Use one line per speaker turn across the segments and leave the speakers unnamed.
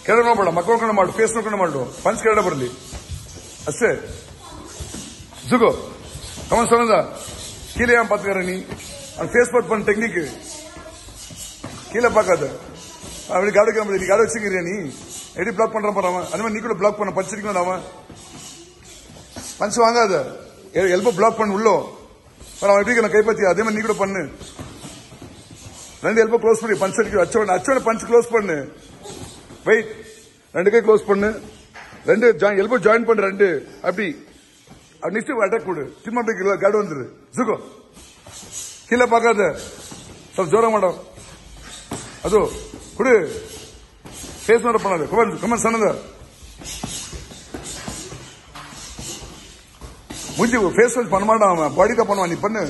ಕೆಳಗೆ ನೋಡ್ಬೇಡ, ಮಕ್ಕ ನೋಡ್ಕೊಂಡು ಮಾಡು, ಫೇಸ್ ನೋಡ್ಕೊಂಡು ಮಾಡು, ಪಂಚ್ ಕೆಳಗಡೆ ಬರಲಿ ಅಷ್ಟೇ. ಜುಗೋ ಕಮನ್ ಸೊಂದ கீழே ஏன் பாத்துக்கிற நீ? அந்த ஃபேஸ் வாஷ் பண்ண டெக்னிக் கீழே பார்க்காத. அப்படி காடு வைக்க நீ காடு வச்சுக்கிறியா? நீ எப்படி பிளாக் பண்றான் பாரு அவன். அதே மாதிரி நீ கூட பிளாக் பண்ண பச்சிருக்கணும். அவன் பஞ்ச் வாங்காத, எல்போ பிளாக் பண்ணு உள்ளோ. அவன் எப்படி நான் கைப்பற்றி அதே மாதிரி நீ கூட பண்ணு. ரெண்டு எல்போ க்ளோஸ் பண்ணி பஞ்ச் அடிக்க அச்சோட பஞ்ச் க்ளோஸ் பண்ணு. வெயிட், ரெண்டு கை க்ளோஸ் பண்ணு, ரெண்டு எல்போ ஜாயின் பண்ணு, ரெண்டு அப்படி நெக்ஸ்ட் அட்டாக் கொடு. திரும்ப அப்படி காடு வந்துரு. ஜுகோ கீழே பார்க்காத, ಸ್ವಲ್ಪ ಜೋರ ಮಾಡೋ. ಅದು ಕೊಡು, ಫೇಸ್ ನೋಡ பண்ணாத. கமன் சனத மூஞ்சி ஃபேஸ் வாஷ் பண்ண மாட்டான் அவன், பாடி தான் பண்ணுவான். நீ பண்ணு.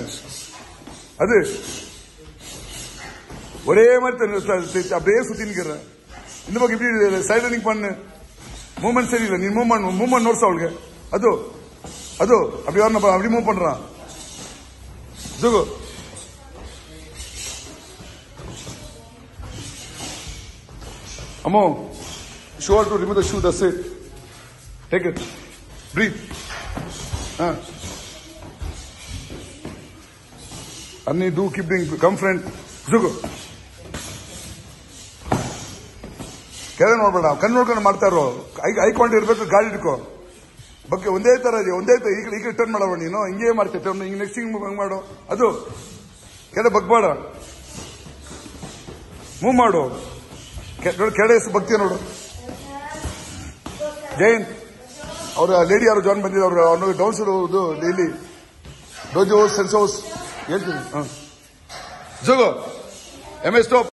அது ஒரே மாதிரி அப்படியே சுத்தி நிக்கிற. இந்த பக்கம் இப்படி சைடு நீங்க பண்ணு. மூவ்மெண்ட் சரியில்லை. நீ மூவ்மெண்ட் நோட்ஸ் அவளுக்கு. அது அது அப்படி வரணும், அப்படி மூவ் பண்றான். ஜுகோ அம்மோ show to remove the shoe. That's it. Take it. Breathe. Anni do keep doing. Come friend. Zugo. ಕೆಳಗೆ ನೋಡ್ಬೇಡ, ಕಣ್ಣು ನೋಡ್ಕೊಂಡು ಮಾಡ್ತಾ ಇರೋ. ಐ ಕಾಂಟ್ಯಾಕ್ಟ್ ಇರ್ಬೇಕು, ಗಾಡಿ ಇಟ್ಕೋ. ಬಗ್ಗೆ ಒಂದೇ ತರ ಇದೆ, ಒಂದೇ ಈಗ ಟರ್ನ್ ಮಾಡೋ ನೀನು. ಹಿಂಗೇ ಮಾಡ್ತೈತೆ ಹಿಂಗೆ ನೆಕ್ಸ್ಟ್ ಹಿಂಗ್ ಮಾಡು. ಅದು ಕೆಳ ಬಗ್ಬೇಡ, ಮೂವ್ ಮಾಡು. ಕೆಳಗೆ ಭಕ್ತಿ ನೋಡು. ಜೈನ್ ಅವ್ರ ಲೇಡಿ ಯಾರು ಜಾಯಿನ್ ಬಂದಿದ್ರು, ಅವ್ರಿಗೆ ಡೌನ್ಸ್ ಇರೋದು ಡೈಲಿ ಡೋಜೋ ಸೆನ್ಸ್ ಹೌಸ್ ಹೇಳ್ತೀನಿ. ಜೋಗೋ ಎಮ್ ಎಸ್ ಸ್ಟಾಪ್.